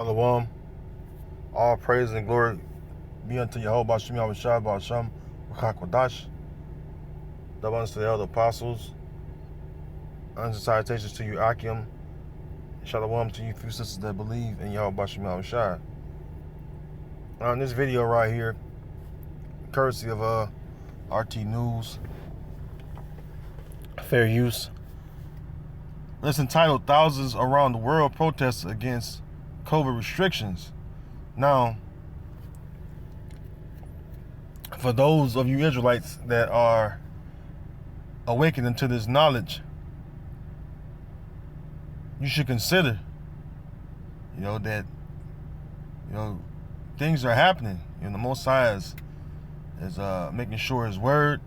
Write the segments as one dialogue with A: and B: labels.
A: Shalom. All praise and glory be unto Yehovah Shem Yahushua Ba'Shem Wakakwadash. Double honors to the elder apostles. Honors and salutations to you, Akim. Shalom to you few sisters that believe in Yehovah Shem Yahushua. In this video right here, courtesy of RT News, Fair Use. It's entitled "Thousands Around the World Protest Against COVID Restrictions." Now, for those of you Israelites that are awakening to this knowledge, you should consider, that, things are happening. The Most High is making sure His word,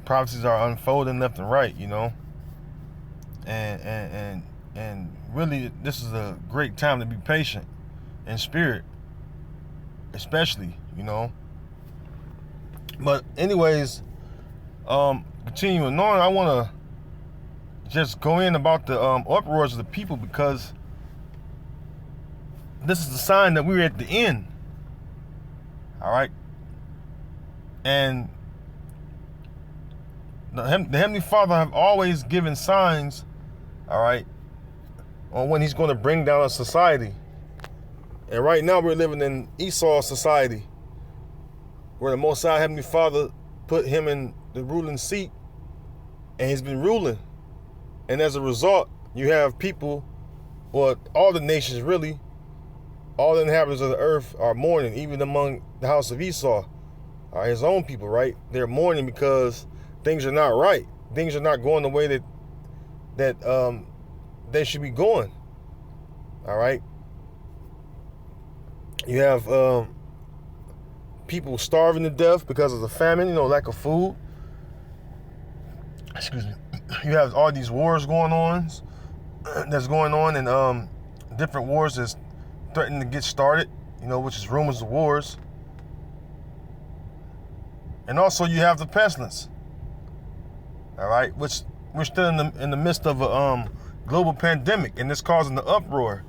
A: prophecies are unfolding left and right, and really, this is a great time to be patient in spirit, especially, But anyways, continuing on, I want to just go in about the uproars of the people, because this is a sign that we're at the end. All right, and the Heavenly Father have always given signs, all right, on when He's going to bring down a society. And right now we're living in Esau society, where the Most High Heavenly Father put Him in the ruling seat, and He's been ruling. And as a result, you have people, or all the nations really, all the inhabitants of the earth are mourning, even among the house of Esau, His own people, right? They're mourning because things are not right. Things are not going the way that they should be going. All right. You have people starving to death because of the famine, lack of food. Excuse me. You have all these wars going on, and different wars that's threatening to get started, which is rumors of wars. And also you have the pestilence, all right, which we're still in the midst of a global pandemic, and it's causing the uproar,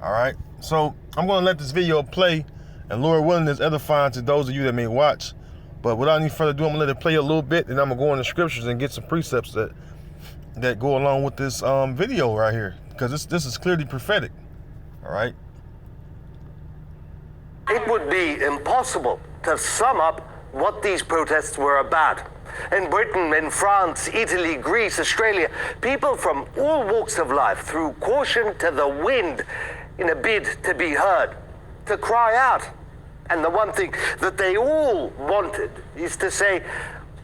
A: all right. So I'm going to let this video play, and Lord willing, is edifying to those of you that may watch. But without any further ado, I'm going to let it play a little bit, and I'm going to go in the scriptures and get some precepts that go along with this video right here, because this is clearly prophetic, all right.
B: It would be impossible to sum up what these protests were about. In Britain, in France, Italy, Greece, Australia, people from all walks of life threw caution to the wind in a bid to be heard, to cry out. And the one thing that they all wanted is to say,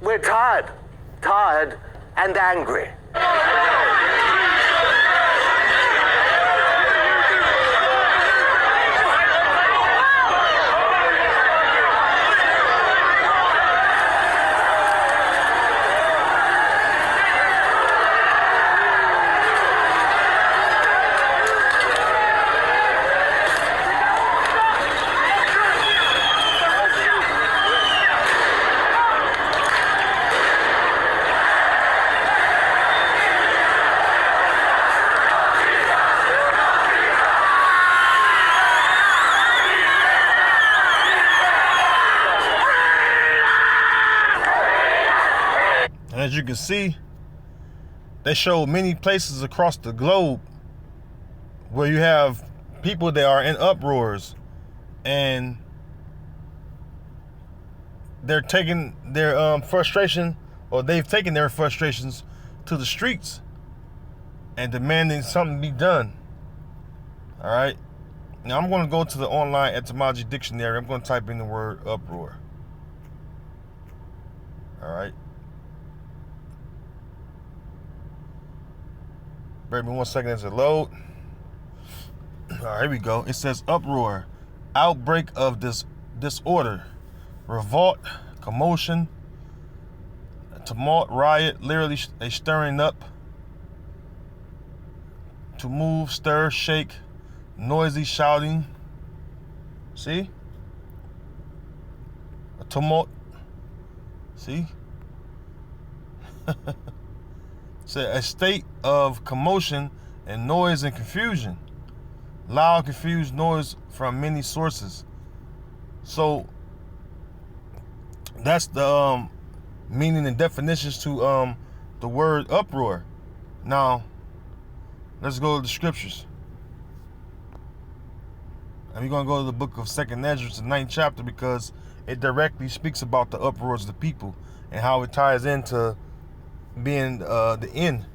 B: we're tired and angry.
A: As you can see, they show many places across the globe where you have people that are in uproars, and they're taking their frustration, or they've taken their frustrations to the streets and demanding something be done. All right. Now I'm going to go to the online etymology dictionary. I'm going to type in the word uproar. All right. Bear with me 1 second as it load. All right, here we go. It says uproar, outbreak of disorder, revolt, commotion, tumult, riot, literally a stirring up, to move, stir, shake, noisy, shouting. See? A tumult. See? It's a state of commotion and noise and confusion. loud, confused noise from many sources. So that's the meaning and definitions to the word uproar. Now, let's go to the scriptures. And we're going to go to the book of 2nd Ezra, the 9th chapter, because it directly speaks about the uproars of the people and how it ties into being the end.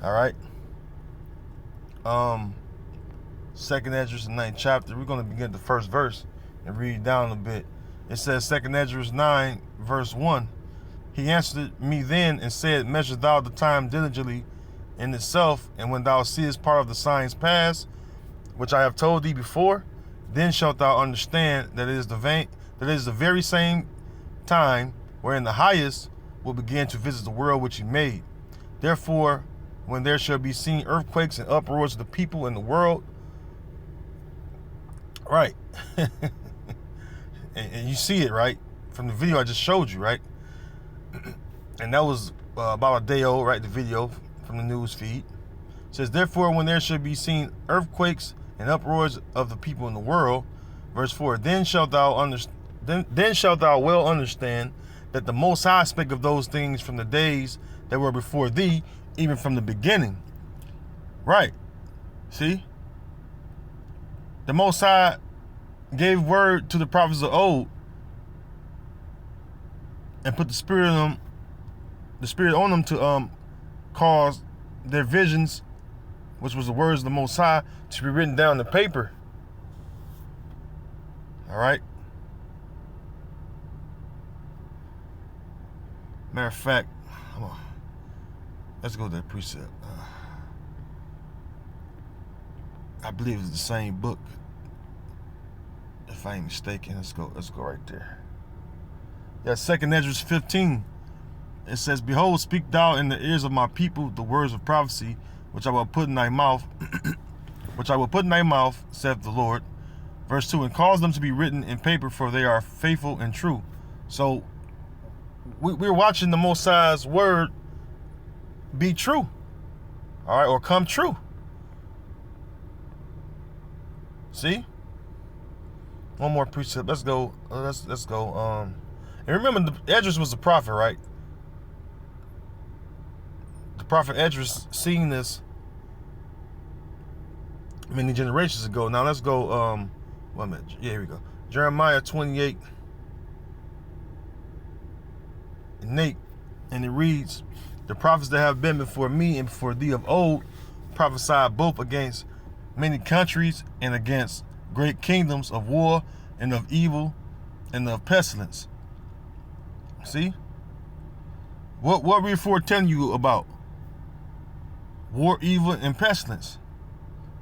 A: All right. 2nd Ezra, the 9th chapter. We're going to begin the first verse and read down a bit. It says, 2nd Ezra 9, verse 1. He answered me then and said, measure thou the time diligently in itself, and when thou seest part of the signs pass, which I have told thee before, then shalt thou understand that it is the very same time wherein the highest will begin to visit the world which he made. Therefore, when there shall be seen earthquakes and uproars of the people in the world, right? and you see it, right? From the video I just showed you, right? And that was about a day old, right? The video from the news feed. It says, therefore, when there shall be seen earthquakes and uproars of the people in the world, verse 4, then shalt thou well understand that the Most High spake of those things from the days that were before thee, even from the beginning. Right. See? The Most High gave word to the prophets of old and put the spirit on them to cause their visions, which was the words of the Most High, to be written down in paper. All right. Matter of fact, hold on. Let's go to that precept. I believe it's the same book, if I ain't mistaken. Let's go right there. Yeah, 2nd Ezra 15. It says, behold, speak thou in the ears of my people the words of prophecy, which I will put in thy mouth, saith the Lord. Verse 2, and cause them to be written in paper, for they are faithful and true. So we're watching the Most High's word be true, all right, or come true. See? One more precept. Let's go. Let's go. And remember, Esdras was a prophet, right? The prophet Esdras seen this many generations ago. Now let's go. 1 minute. Yeah, here we go. Jeremiah 28 and 8, and it reads, the prophets that have been before me and before thee of old prophesied both against many countries and against great kingdoms of war and of evil and of pestilence. See? What we foretelling you about? War, evil, and pestilence.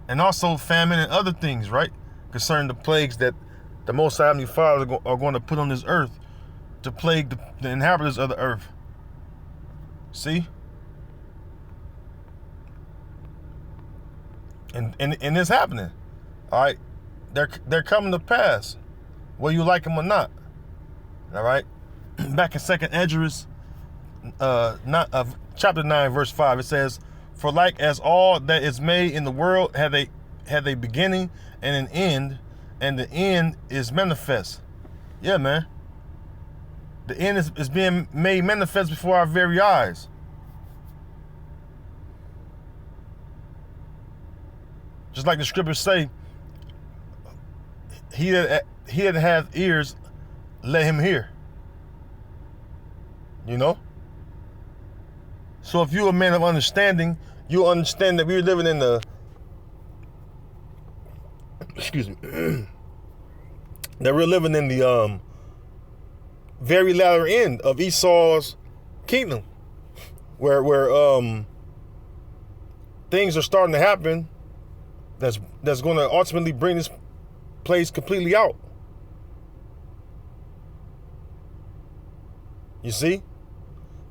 A: And also famine and other things, right? Concerning the plagues that the Most High Heavenly Father are going to put on this earth to plague the inhabitants of the earth. See? And it's happening. All right? They're coming to pass, whether you like them or not. All right? Back in 2nd Ezra, chapter 9, verse 5, it says, for like as all that is made in the world had a beginning and an end, and the end is manifest. Yeah, man. The end is being made manifest before our very eyes. Just like the scriptures say, he that hath ears, let him hear. You know? So if you're a man of understanding, you understand that we're living in the, that we're living in the very latter end of Esau's kingdom, where things are starting to happen that's going to ultimately bring this place completely out. You see?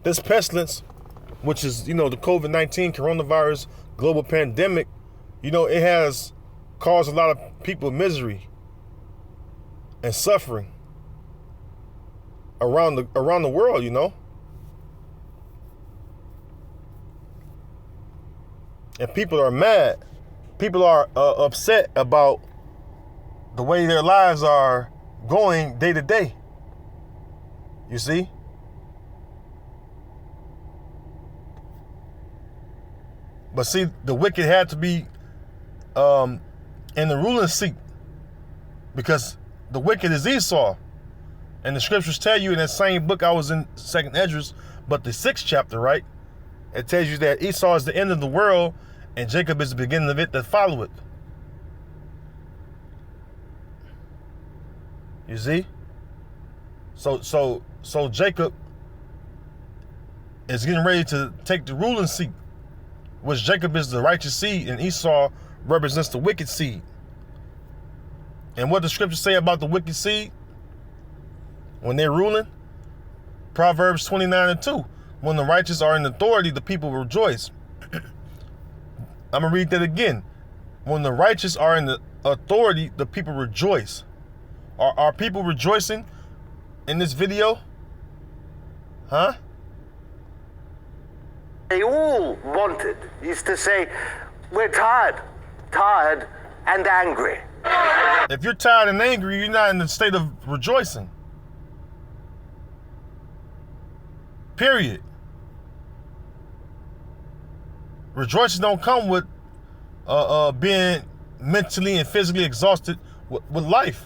A: This pestilence, which is, the COVID-19 coronavirus global pandemic, it has caused a lot of people misery and suffering around the world, And people are mad People are upset about the way their lives are going day to day. You see? But see, the wicked had to be in the ruling seat, because the wicked is Esau. And the scriptures tell you in that same book I was in, 2nd Esdras, but the 6th chapter, right? It tells you that Esau is the end of the world and Jacob is the beginning of it that followeth. You see? So Jacob is getting ready to take the ruling seat, which Jacob is the righteous seed and Esau represents the wicked seed. And what the scriptures say about the wicked seed when they're ruling? Proverbs 29:2. When the righteous are in authority, the people rejoice. I'm going to read that again. When the righteous are in the authority, the people rejoice. Are people rejoicing in this video? Huh?
B: They all wanted is to say, we're tired and angry.
A: If you're tired and angry, you're not in the state of rejoicing. Period. Rejoicing don't come with being mentally and physically exhausted with life.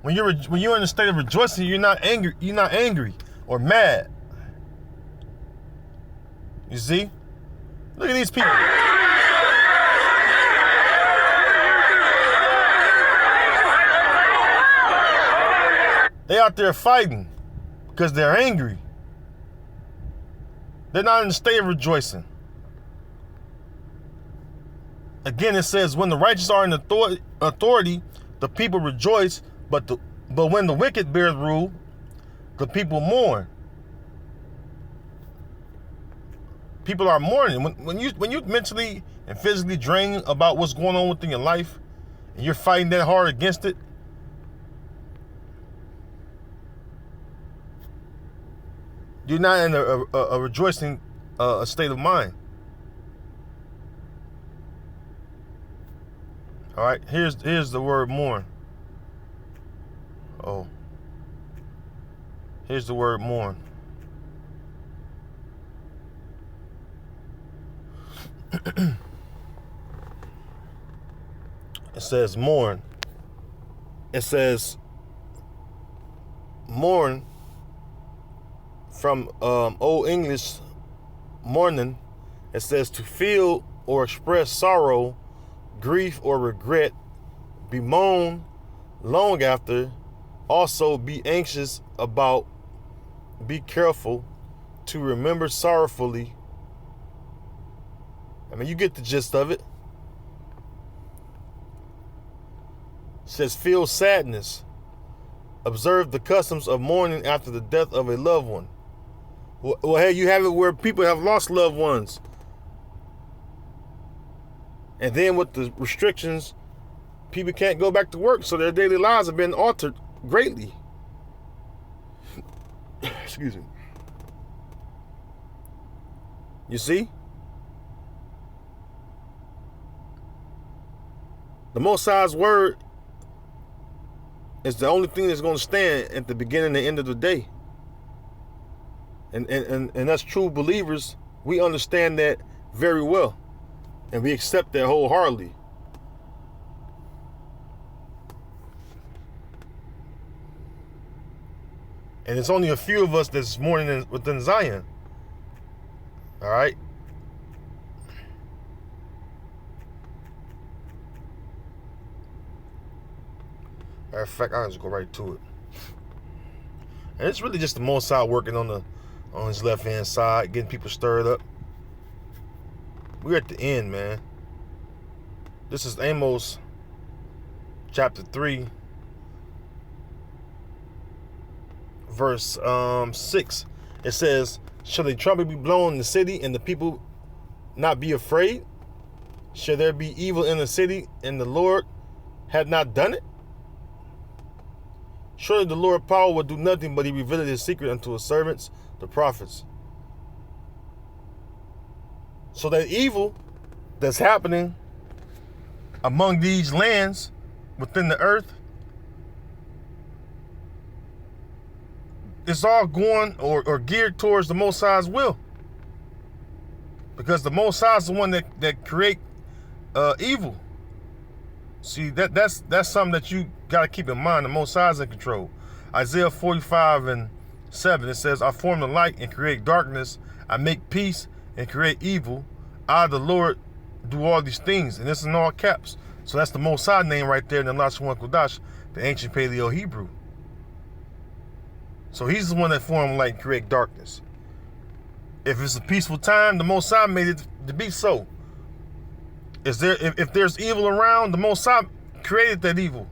A: When you're in a state of rejoicing, you're not angry. You're not angry or mad. You see? Look at these people. They out there fighting because they're angry. They're not in a state of rejoicing. Again, it says, when the righteous are in authority, the people rejoice, but when the wicked bear rule, the people mourn. People are mourning. When you're mentally and physically drained about what's going on within your life, and you're fighting that hard against it, you're not in a rejoicing state of mind. All right, here's the word mourn. Oh, here's the word mourn. It says mourn. It says mourn from Old English mourning. It says to feel or express sorrow, grief or regret, bemoan long after, also be anxious about, be careful, to remember sorrowfully. I mean, you get the gist of it. It says feel sadness, observe the customs of mourning after the death of a loved one. Well, hey, you have it where people have lost loved ones. And then with the restrictions, people can't go back to work, so their daily lives have been altered greatly. Excuse me. You see? The Most High's word is the only thing that's going to stand at the beginning and end of the day. And us true believers, we understand that very well. And we accept that wholeheartedly. And it's only a few of us that's mourning within Zion. All right? Matter of fact, I'll just go right to it. And it's really just the Most High working on his left-hand side, getting people stirred up. We're at the end, man. This is Amos chapter 3, verse 6. It says, shall a trumpet be blown in the city and the people not be afraid? Shall there be evil in the city and the Lord had not done it? Surely the Lord power will do nothing, but he revealed his secret unto his servants, the prophets. So that evil that's happening among these lands within the earth, it's all going or geared towards the Most High's will. Because the Most High is the one that create evil. See, that's something that you got to keep in mind. The Most High is in control. Isaiah 45:7, it says, I form the light and create darkness. I make peace and create evil. I, the Lord, do all these things. And this is in all caps. So that's the Most High name right there in the Lashon Kodash, the ancient Paleo Hebrew. So he's the one that formed light and create darkness. If it's a peaceful time, the Most High made it to be so. If there's evil around, the Most High created that evil.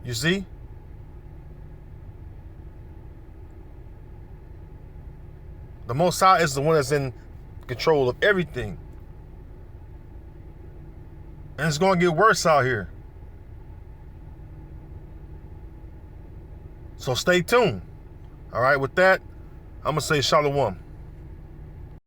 A: You see? The Most High is the one that's in control of everything. And it's going to get worse out here. So stay tuned. All right, with that, I'm going to say shalom.